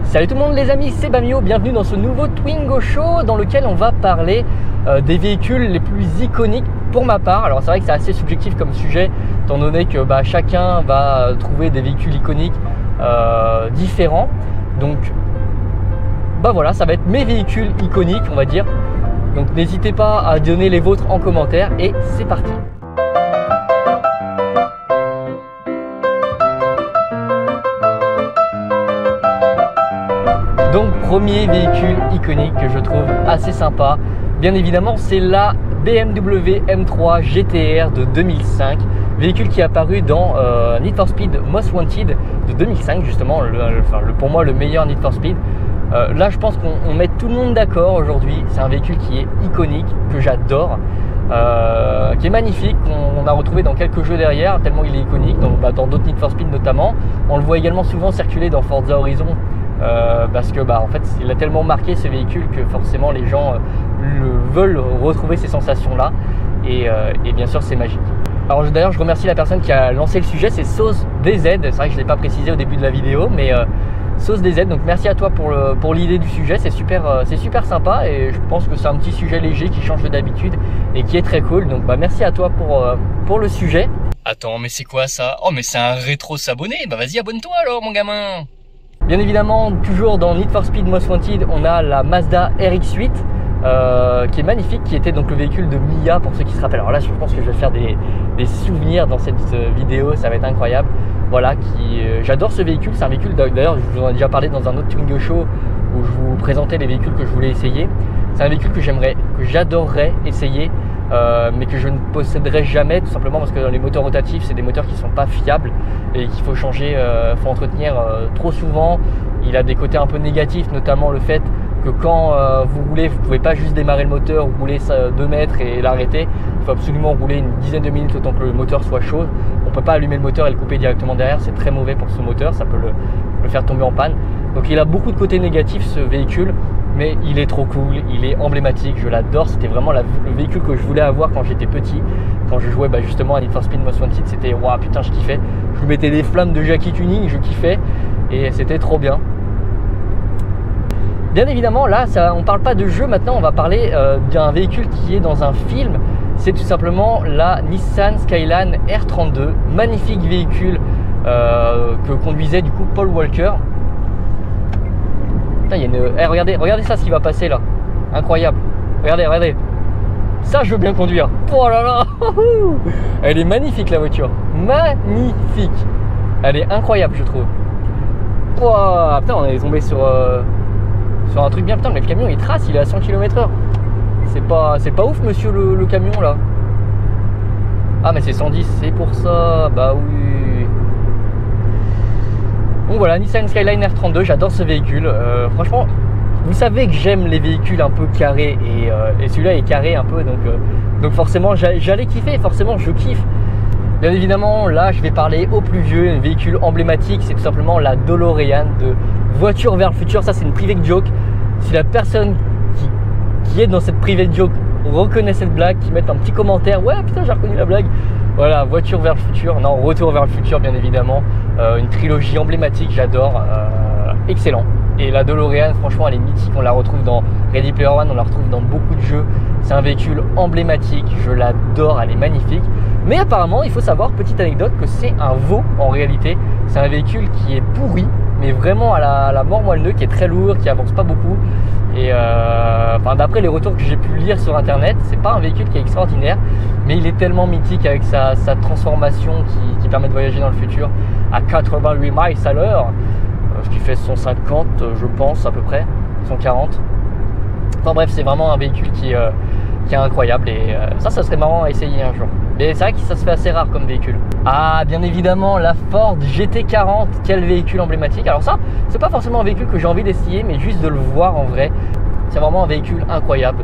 Salut tout le monde les amis, c'est Bamio, bienvenue dans ce nouveau Twingo Show dans lequel on va parler des véhicules les plus iconiques pour ma part. Alors c'est vrai que c'est assez subjectif comme sujet, étant donné que chacun va trouver des véhicules iconiques différents. Donc voilà, ça va être mes véhicules iconiques on va dire. Donc n'hésitez pas à donner les vôtres en commentaire et c'est parti. Donc premier véhicule iconique que je trouve assez sympa, bien évidemment c'est la BMW M3 GT-R de 2005, véhicule qui est apparu dans Need for Speed Most Wanted de 2005 justement, pour moi le meilleur Need for Speed. Là je pense qu'on met tout le monde d'accord aujourd'hui, c'est un véhicule qui est iconique, que j'adore, qui est magnifique, on a retrouvé dans quelques jeux derrière tellement il est iconique, dans d'autres Need for Speed notamment. On le voit également souvent circuler dans Forza Horizon. Parce que en fait il a tellement marqué ce véhicule que forcément les gens veulent retrouver ces sensations là et bien sûr c'est magique. Alors d'ailleurs je remercie la personne qui a lancé le sujet, c'est SauceDZ, c'est vrai que je ne l'ai pas précisé au début de la vidéo mais SauceDZ, donc merci à toi pour l'idée du sujet, c'est super sympa et je pense que c'est un petit sujet léger qui change d'habitude et qui est très cool, donc merci à toi pour le sujet. Attends, mais c'est quoi ça? Oh mais c'est un rétro s'abonner, vas-y abonne-toi alors mon gamin. Bien évidemment, toujours dans Need for Speed Most Wanted, on a la Mazda RX-8 qui est magnifique, qui était donc le véhicule de Mia pour ceux qui se rappellent. Alors là, je pense que je vais faire des souvenirs dans cette vidéo, ça va être incroyable. Voilà, j'adore ce véhicule, c'est un véhicule, d'ailleurs je vous en ai déjà parlé dans un autre Twingo Show où je vous présentais les véhicules que je voulais essayer. C'est un véhicule que j'adorerais essayer, mais que je ne posséderai jamais, tout simplement parce que les moteurs rotatifs c'est des moteurs qui ne sont pas fiables et qu'il faut changer, faut entretenir trop souvent. Il a des côtés un peu négatifs, notamment le fait que quand vous roulez, vous ne pouvez pas juste démarrer le moteur, rouler 2 mètres et l'arrêter. Il faut absolument rouler une dizaine de minutes autant que le moteur soit chaud. On ne peut pas allumer le moteur et le couper directement derrière, c'est très mauvais pour ce moteur, ça peut le faire tomber en panne. Donc il a beaucoup de côtés négatifs ce véhicule, mais il est trop cool, il est emblématique, je l'adore. C'était vraiment le véhicule que je voulais avoir quand j'étais petit, quand je jouais justement à Need for Speed Most Wanted. C'était waouh, putain, je kiffais. Je lui mettais des flammes de Jackie Tuning, je kiffais et c'était trop bien. Bien évidemment, là, on ne parle pas de jeu maintenant, on va parler d'un véhicule qui est dans un film. C'est tout simplement la Nissan Skyline R32, magnifique véhicule que conduisait du coup Paul Walker. Putain, il y a une... regardez ça, ce qui va passer là, incroyable. Regardez, ça je veux bien conduire. Oh là là, elle est magnifique la voiture, magnifique. Elle est incroyable je trouve. Oh, putain, on est tombé sur un truc bien, putain, mais le camion il trace, il est à 100 km/h. C'est pas ouf monsieur le camion là. Ah mais c'est 110, c'est pour ça, bah oui. Donc voilà, Nissan Skyline R32, j'adore ce véhicule. Franchement, vous savez que j'aime les véhicules un peu carrés et celui-là est carré un peu, donc forcément j'allais kiffer, forcément je kiffe. Bien évidemment, là je vais parler au plus vieux, un véhicule emblématique, c'est tout simplement la DeLorean de Voiture vers le futur. Ça c'est une private joke. Si la personne qui est dans cette private joke reconnaît cette blague, qui mette un petit commentaire, ouais putain j'ai reconnu la blague. Voilà, Voiture vers le futur, non, Retour vers le futur bien évidemment, une trilogie emblématique, j'adore, excellent. Et la DeLorean franchement elle est mythique, on la retrouve dans Ready Player One, on la retrouve dans beaucoup de jeux, c'est un véhicule emblématique, je l'adore, elle est magnifique. Mais apparemment il faut savoir, petite anecdote, que c'est un veau en réalité, c'est un véhicule qui est pourri, mais vraiment à la mort moelleux, qui est très lourd, qui avance pas beaucoup. Et d'après les retours que j'ai pu lire sur internet, c'est pas un véhicule qui est extraordinaire, mais il est tellement mythique avec sa transformation qui permet de voyager dans le futur à 88 miles à l'heure, ce qui fait 150 je pense à peu près, 140. Enfin bref, c'est vraiment un véhicule qui est incroyable et ça serait marrant à essayer un jour. Mais c'est vrai que ça se fait assez rare comme véhicule. Ah, bien évidemment, la Ford GT40, quel véhicule emblématique. Alors ça, c'est pas forcément un véhicule que j'ai envie d'essayer, mais juste de le voir en vrai. C'est vraiment un véhicule incroyable.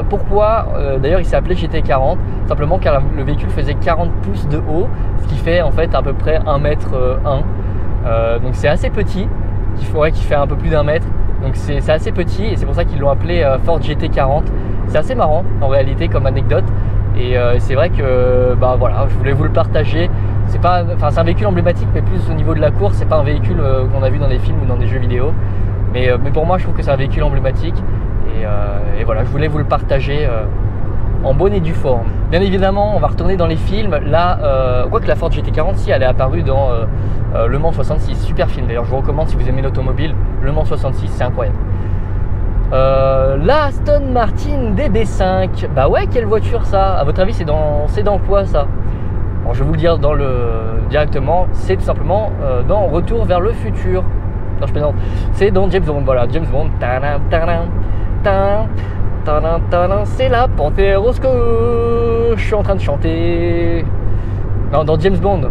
Pourquoi d'ailleurs il s'est appelé GT40? Simplement car le véhicule faisait 40 pouces de haut, ce qui fait en fait à peu près 1m1. Donc c'est assez petit, qui fait un peu plus d'1 mètre. Donc c'est assez petit et c'est pour ça qu'ils l'ont appelé Ford GT40. C'est assez marrant en réalité comme anecdote. Et c'est vrai que voilà, je voulais vous le partager. c'est pas, enfin c'est un véhicule emblématique, mais plus au niveau de la course. C'est pas un véhicule qu'on a vu dans des films ou dans des jeux vidéo. Mais pour moi, je trouve que c'est un véhicule emblématique. Et voilà, je voulais vous le partager en bonne et due forme. Bien évidemment, on va retourner dans les films. Là, quoique la Ford GT40, si elle est apparue dans Le Mans 66, super film d'ailleurs, je vous recommande si vous aimez l'automobile. Le Mans 66, c'est incroyable. La Aston Martin DB5, bah ouais, quelle voiture ça? À votre avis, c'est dans quoi ça? Bon, je vais vous le dire directement, c'est tout simplement dans Retour vers le futur. Non, je plaisante. C'est dans James Bond, voilà, James Bond. C'est la panthère rose que je suis en train de chanter. Non, dans James Bond.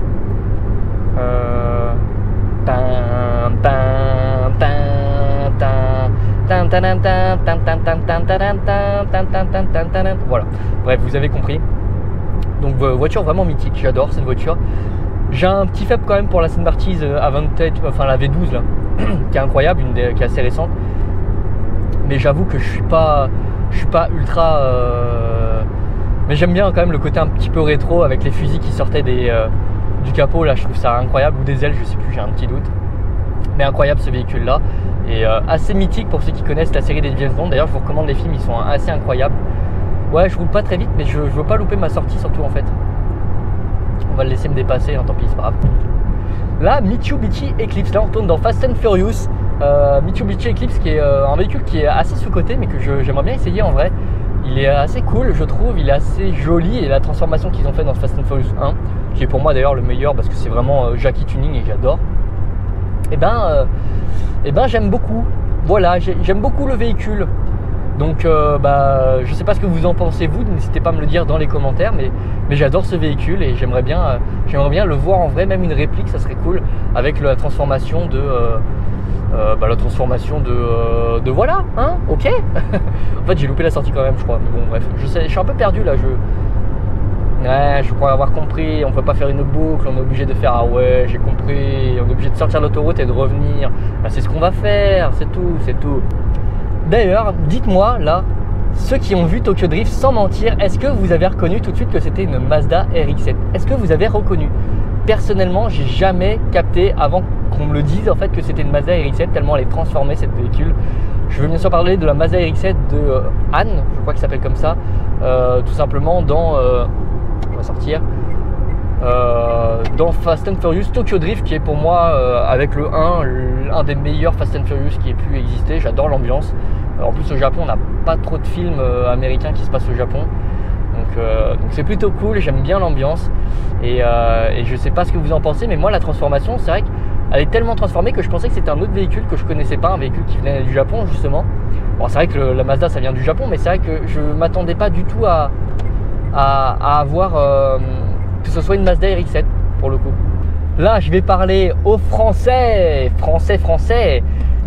Voilà. Bref, vous avez compris. Donc voiture vraiment mythique. J'adore cette voiture. J'ai un petit faible quand même pour la Aston Martin Avantage, enfin la V12 là, qui est incroyable, qui est assez récente. Mais j'avoue que je suis pas ultra. Mais j'aime bien quand même le côté un petit peu rétro avec les fusils qui sortaient du capot là. Je trouve ça incroyable, ou des ailes, je sais plus, j'ai un petit doute. Mais incroyable ce véhicule là, et assez mythique pour ceux qui connaissent la série des James Bond. D'ailleurs, je vous recommande les films, ils sont assez incroyables. Ouais, je roule pas très vite, mais je veux pas louper ma sortie surtout en fait. On va le laisser me dépasser, hein, tant pis, c'est pas grave. Là, Mitsubishi Eclipse, là on retourne dans Fast and Furious. Mitsubishi Eclipse qui est un véhicule qui est assez sous-coté, mais que j'aimerais bien essayer en vrai. Il est assez cool, je trouve, il est assez joli, et la transformation qu'ils ont fait dans Fast and Furious 1, qui est pour moi d'ailleurs le meilleur parce que c'est vraiment Jackie Tuning et j'adore. Et ben j'aime beaucoup. Voilà, j'aime beaucoup le véhicule. Donc je sais pas ce que vous en pensez vous, n'hésitez pas à me le dire dans les commentaires, mais j'adore ce véhicule et j'aimerais bien le voir en vrai, même une réplique, ça serait cool, avec la transformation de voilà, hein, ok. En fait j'ai loupé la sortie quand même, je crois, mais bon bref, je suis un peu perdu là, je crois avoir compris, on peut pas faire une boucle, on est obligé de faire, ah ouais j'ai compris, on est obligé de sortir l'autoroute et de revenir, bah, c'est ce qu'on va faire, c'est tout. D'ailleurs, dites-moi là, ceux qui ont vu Tokyo Drift sans mentir, est-ce que vous avez reconnu tout de suite que c'était une Mazda RX-7? Est-ce que vous avez reconnu? Personnellement, j'ai jamais capté avant qu'on me le dise en fait que c'était une Mazda RX-7, tellement elle est transformée cette véhicule. Je veux bien sûr parler de la Mazda RX-7 de Anne, je crois qu'il s'appelle comme ça, tout simplement dans, on va sortir, dans Fast and Furious Tokyo Drift, qui est pour moi avec le 1 un des meilleurs Fast and Furious qui ait pu exister. J'adore l'ambiance. En plus au Japon on n'a pas trop de films américains qui se passent au Japon, donc c'est plutôt cool, j'aime bien l'ambiance, et je sais pas ce que vous en pensez, mais moi la transformation, c'est vrai qu'elle est tellement transformée que je pensais que c'était un autre véhicule que je connaissais pas, un véhicule qui venait du Japon justement. Bon, c'est vrai que la Mazda ça vient du Japon, mais c'est vrai que je m'attendais pas du tout à avoir que ce soit une Mazda RX-7 pour le coup. Là je vais parler aux français.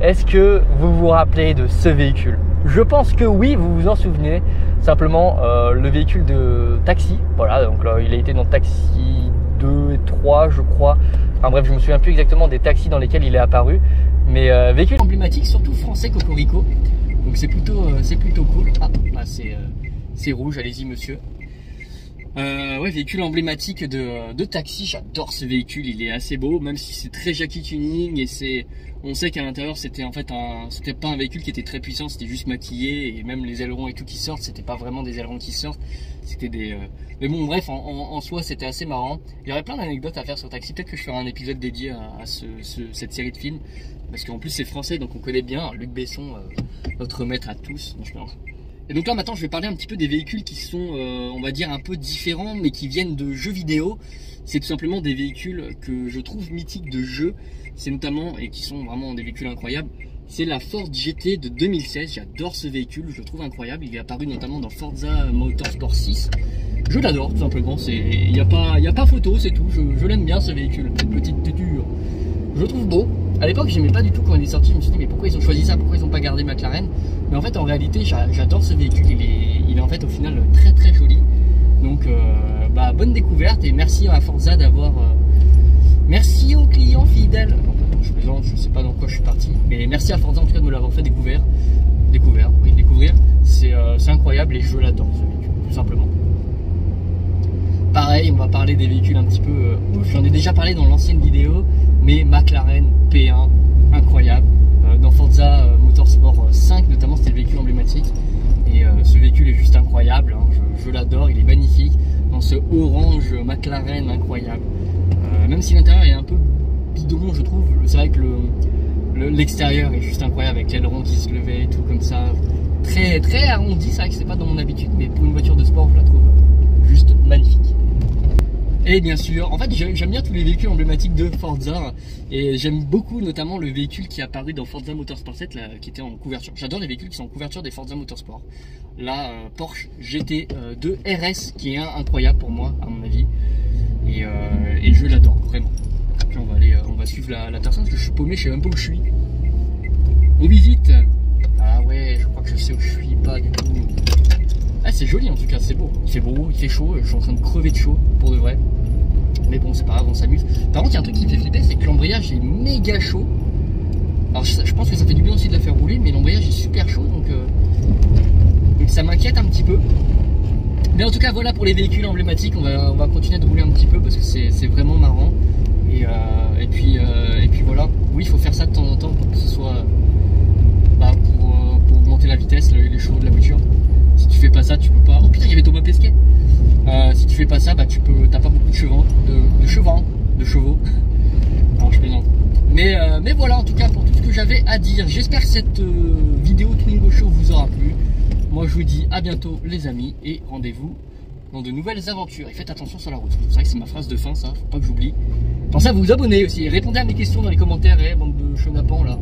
Est-ce que vous vous rappelez de ce véhicule? Je pense que oui, vous vous en souvenez. Simplement le véhicule de taxi, voilà, donc là, il a été dans Taxi 2 et 3 je crois. Enfin bref, je me souviens plus exactement des taxis dans lesquels il est apparu, mais véhicule emblématique, surtout français cocorico, donc c'est plutôt cool. C'est rouge, allez-y monsieur. Ouais, véhicule emblématique de taxi, j'adore ce véhicule, il est assez beau, même si c'est très Jackie Tuning, et on sait qu'à l'intérieur c'était en fait c'était pas un véhicule qui était très puissant, c'était juste maquillé, et même les ailerons et tout qui sortent, c'était pas vraiment des ailerons qui sortent, c'était des mais bon bref, en soi c'était assez marrant. Il y aurait plein d'anecdotes à faire sur taxi, peut-être que je ferai un épisode dédié à cette série de films, parce qu'en plus c'est français donc on connaît bien Luc Besson, notre maître à tous, donc je pense. Et donc là maintenant je vais parler un petit peu des véhicules qui sont on va dire un peu différents, mais qui viennent de jeux vidéo. C'est tout simplement des véhicules que je trouve mythiques de jeux. C'est notamment, et qui sont vraiment des véhicules incroyables, c'est la Ford GT de 2016. J'adore ce véhicule, je le trouve incroyable. Il est apparu notamment dans Forza Motorsport 6. Je l'adore tout simplement, il n'y a pas photo, c'est tout. Je l'aime bien ce véhicule, cette petite têture. Je le trouve beau. À l'époque j'aimais pas du tout quand il est sorti, je me suis dit mais pourquoi ils ont choisi ça, pourquoi ils n'ont pas gardé McLaren. Mais en fait en réalité j'adore ce véhicule, il est en fait au final très très joli. Donc bonne découverte, et merci à Forza d'avoir merci aux clients fidèles. Je plaisante, je sais pas dans quoi je suis parti, mais merci à Forza en tout cas de me l'avoir fait découvrir. Découvrir, c'est incroyable et je l'adore ce véhicule, tout simplement. pareil, on va parler des véhicules un petit peu ouf. J'en ai déjà parlé dans l'ancienne vidéo, mais McLaren P1, incroyable. Dans Forza Motorsport 5 notamment, c'était le véhicule emblématique. Et ce véhicule est juste incroyable, hein. Je l'adore, il est magnifique. Dans ce orange McLaren incroyable. Même si l'intérieur est un peu bidon, je trouve. C'est vrai que l'extérieur est juste incroyable avec l'aileron qui se levait et tout comme ça. Très, très arrondi, c'est vrai que c'est pas dans mon habitude, mais pour une voiture de sport, je la trouve juste magnifique. Et bien sûr, en fait j'aime bien tous les véhicules emblématiques de Forza et j'aime beaucoup notamment le véhicule qui est apparu dans Forza Motorsport 7 là, qui était en couverture. J'adore les véhicules qui sont en couverture des Forza Motorsport. Là, Porsche GT2 RS qui est incroyable pour moi à mon avis et je l'adore vraiment. Puis on va suivre la personne parce que je suis paumé, je sais même pas où je suis. On visite. Ah ouais, je crois que je sais où je suis, pas du tout. Ah, c'est joli en tout cas, c'est beau. Il fait beau, il fait chaud, je suis en train de crever de chaud pour de vrai. Mais bon, c'est pas grave, on s'amuse. Par contre, il y a un truc qui me fait flipper, c'est que l'embrayage est méga chaud. Alors je pense que ça fait du bien aussi de la faire rouler, mais l'embrayage est super chaud, donc ça m'inquiète un petit peu. Mais en tout cas, voilà pour les véhicules emblématiques. On va continuer de rouler un petit peu parce que c'est vraiment marrant. Et puis voilà. Oui, il faut faire ça de temps en temps pour que ce soit pour augmenter la vitesse, les chevaux de la voiture. Si tu fais pas ça, tu peux pas. Oh putain, il y avait Thomas Pesquet. Si tu fais pas ça, t'as pas beaucoup de chevaux, de chevaux. Alors je plaisante. Mais voilà, en tout cas pour tout ce que j'avais à dire. J'espère que cette vidéo Twingo Show vous aura plu. Moi je vous dis à bientôt les amis et rendez-vous dans de nouvelles aventures. Et faites attention sur la route. C'est vrai que c'est ma phrase de fin, ça, faut pas que j'oublie. Pensez à vous abonner aussi. Répondez à mes questions dans les commentaires, bande de chenapans là.